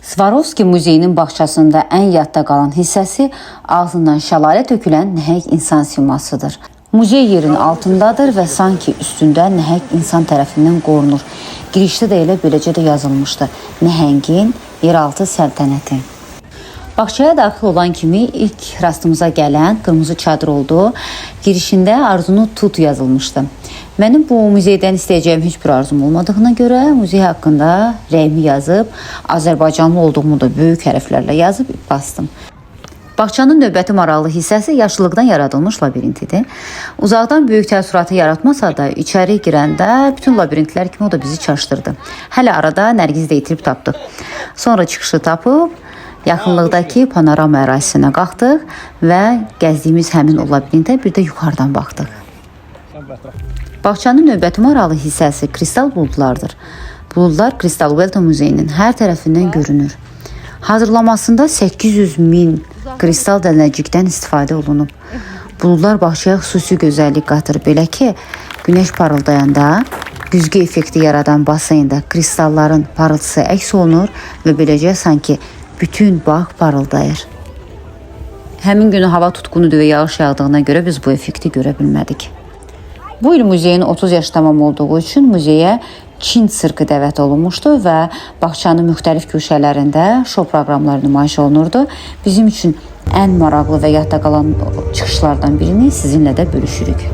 Swarovski muzeyinin bağçasında ən yadda qalan hissəsi ağzından şəlalə tökülən nəhəng insan simasıdır. Muzey yerin altındadır və sanki üstündə nəhəng insan tərəfindən qorunur. Girişdə də elə beləcə də yazılmışdı: Nəhəngin yeraltı səltənəti. Bağçaya daxil olan kimi ilk rastımıza gələn qırmızı çadır oldu. Girişində arzunu tut yazılmışdı. Mənim bu muzeydən istəyəcəyim heç bir arzum olmadığına görə muzey haqqında rəyimi yazıb, Azərbaycanlı olduğumu da böyük hərflərlə yazıb bastım. Bağçanın növbəti maraqlı hissəsi yaşıllıqdan yaradılmış labirintidir. Uzaqdan böyük təəssüratı yaratmasa da, içəri girəndə bütün labirintlər kimi o da bizi çaşdırdı. Hələ arada Nərgizi də itirib tapdıq. Sonra çıxışı tapıb, yaxınlıqdakı panorama ərazisinə qalxdıq və gəzdiyimiz həmin o labirintə bir də yuxarıdan baxdıq. Bağçanın növbəti maraqlı hissəsi kristal buludlardır. Buludlar Kristal Welton Muzeyinin hər tərəfindən görünür. Hazırlamasında 800 min kristal dənəcikdən istifadə olunub. Buludlar bağçaya xüsusi gözəllik qatır. Belə ki, günəş parıldayanda güzgü effekti yaradan baseyndə kristalların parıltısı əks olunur və beləcə sanki bütün bağ parıldayır. Həmin günü hava tutqunudur və yağış yağdığına görə biz bu effekti görə bilmədik. Bu il muzeyin 30 yaş tamam olduğu üçün muzeyə Çin sirki dəvət olunmuşdu və bağçanın müxtəlif köşələrində şou proqramları nümayiş olunurdu. Bizim üçün ən maraqlı və yadda qalan çıxışlardan birini sizinlə də bölüşürük.